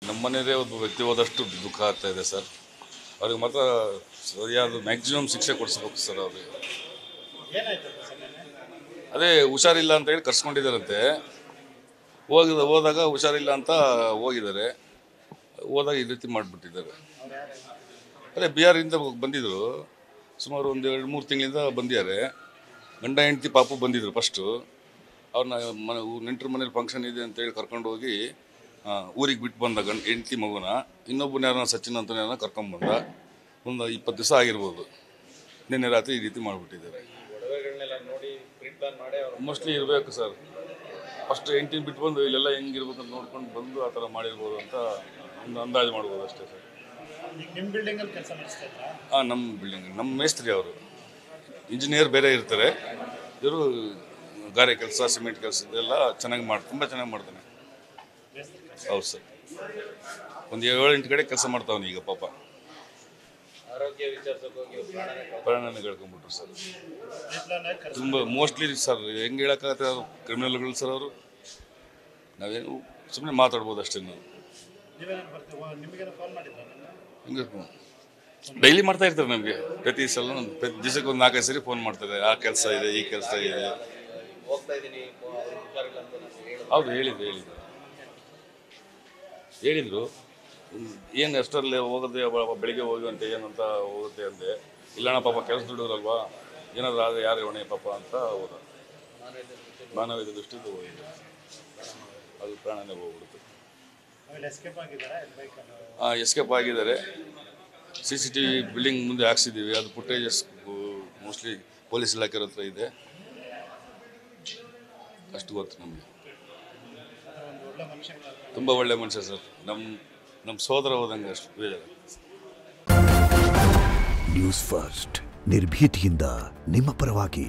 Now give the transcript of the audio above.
ನಮ್ಮ ಮನೆಯದೇ ಒಬ್ಬ ವ್ಯಕ್ತಿ ಹೋದಷ್ಟು ದುಃಖ ಆಗ್ತಾ ಇದೆ ಸರ್. ಅವ್ರಿಗೆ ಮಾತ್ರ ಸರಿಯಾದ ಮ್ಯಾಕ್ಸಿಮಮ್ ಶಿಕ್ಷೆ ಕೊಡಿಸ್ಬೇಕು ಸರ್. ಅವ್ರಿಗೆ ಅದೇ ಹುಷಾರಿಲ್ಲ ಅಂತ ಹೇಳಿ ಕರ್ಸ್ಕೊಂಡಿದ್ದಾರಂತೆ. ಹೋದಾಗ ಹುಷಾರಿಲ್ಲ ಅಂತ ಹೋಗಿದ್ದಾರೆ. ಹೋದಾಗ ಈ ರೀತಿ ಮಾಡಿಬಿಟ್ಟಿದ್ದಾರೆ. ಅದೇ ಬಿಹಾರಿಂದ ಬಂದಿದ್ದರು. ಸುಮಾರು ಒಂದು 2-3 ತಿಂಗಳಿಂದ ಬಂದಿದ್ದಾರೆ. ಗಂಡ ಹೆಂಡತಿ ಪಾಪು ಬಂದಿದ್ರು ಫಸ್ಟು. ಅವ್ರನ್ನ ನೆಂಟರ ಮನೇಲಿ ಫಂಕ್ಷನ್ ಇದೆ ಅಂತೇಳಿ ಕರ್ಕೊಂಡು ಹೋಗಿ ಊರಿಗೆ ಬಿಟ್ಟು ಬಂದ ಹೆಂಡತಿ ಮಗುನ. ಇನ್ನೊಬ್ಬನ ಯಾರನ್ನ ಸಚಿನ್ ಅಂತ ಯಾರನ್ನ ಕರ್ಕೊಂಡ್ಬಂದ. ಒಂದು 20 ದಿವಸ ಆಗಿರ್ಬೋದು. ನಿನ್ನೆ ರಾತ್ರಿ ಈ ರೀತಿ ಮಾಡಿಬಿಟ್ಟಿದ್ದಾರೆ. ಮೋಸ್ಟ್ಲಿ ಇರಬೇಕು ಸರ್. ಫಸ್ಟ್ ಹೆಂಡತಿನ ಬಿಟ್ಟು ಬಂದು ಇಲ್ಲೆಲ್ಲ ಹೆಂಗಿರ್ಬೇಕು ಅಂತ ನೋಡ್ಕೊಂಡು ಬಂದು ಆ ಥರ ಮಾಡಿರ್ಬೋದು ಅಂತ ಒಂದು ಅಂದಾಜು ಮಾಡ್ಬೋದು ಅಷ್ಟೇ ಸರ್. ನಿಮ್ಮ ಬಿಲ್ಡಿಂಗಲ್ಲಿ ಕೆಲಸ ಮಾಡಿಸ್ತಾ ಇದ್ರಾ? ನಮ್ಮ ಬಿಲ್ಡಿಂಗ್ ನಮ್ಮ ಮೇಸ್ತ್ರಿ ಅವರು ಇಂಜಿನಿಯರ್ ಬೇರೆ ಇರ್ತಾರೆ. ಇವರು ಗಾರೆ ಕೆಲಸ, ಸಿಮೆಂಟ್ ಕೆಲಸ ಇದೆಲ್ಲ ತುಂಬ ಚೆನ್ನಾಗಿ ಮಾಡ್ತಾನೆ. ಹೌದು ಸರ್. ಒಂದು 7-8 ಕಡೆ ಕೆಲಸ ಮಾಡ್ತಾವನು ಈಗ ಪಾಪ. ಪ್ರಾಣನೇ ಕಳ್ಕೊಂಡ್ಬಿಟ್ರು ಸರ್. ತುಂಬ ಮೋಸ್ಟ್ಲಿ ಸರ್ ಹೆಂಗೆ ಹೇಳೋಕ್ಕಾಗತ್ತೆ, ಕ್ರಿಮಿನಲ್ಗಳು ಸರ್ ಅವರು. ನಾವೇನು ಸುಮ್ಮನೆ ಮಾತಾಡ್ಬೋದು ಅಷ್ಟೇ. ನಾವು ಹಿಂಗೆ ಡೈಲಿ ಮಾಡ್ತಾ ಇರ್ತಾರೆ ನಮಗೆ. ಪ್ರತಿ ಸಲ ಪ್ರತಿ ದಿವಸಕ್ಕೆ ಒಂದು 4-5 ಸರಿ ಫೋನ್ ಮಾಡ್ತಾರೆ. ಆ ಕೆಲಸ ಇದೆ, ಈ ಕೆಲಸ ಇದೆ. ಹೌದು ಹೇಳಿದರು. ಏನು ಅಷ್ಟರಲ್ಲೇ ಹೋಗೋದೇ ಬೆಳಿಗ್ಗೆ ಹೋಗಿ ಅಂತ ಏನಂತ ಹೋಗುತ್ತೆ ಅಂದೆ. ಇಲ್ಲಣ್ಣ ಪಾಪ ಕೆಲಸ ದುಡಿದ್ರಲ್ವಾ, ಏನಾದರೂ ಆದರೆ ಯಾರು ಹೊಣೆ ಪಾಪ ಅಂತ ಹೋದ. ಮಾನವೀಯ ದೃಷ್ಟಿಯಿಂದ ಹೋಗಿದೆ. ಅದು ಪ್ರಾಣನೇ ಹೋಗ್ಬಿಡುತ್ತೆ. ಎಸ್ಕೇಪ್ ಆಗಿದ್ದಾರೆ. CCTV ಬಿಲ್ಡಿಂಗ್ ಮುಂದೆ ಹಾಕ್ಸಿದ್ದೀವಿ. ಅದು ಫುಟೇಜಸ್ ಮೋಸ್ಟ್ಲಿ ಪೊಲೀಸ್ ಇಲಾಖೆ ಹತ್ರ ಇದೆ. ಅಷ್ಟು ಗೊತ್ತು ನಮಗೆ. ತುಂಬ ಒಳ್ಳೆ ಮನುಷ್ಯ ಸರ್. ನಮ್ಮ ಸೋದರ ಹೋದಂಗೆ ಅಷ್ಟು ಬೇಜಾರು. ನ್ಯೂಸ್ ಫಸ್ಟ್ ನಿರ್ಭೀತಿಯಿಂದ ನಿಮ್ಮ ಪರವಾಗಿ.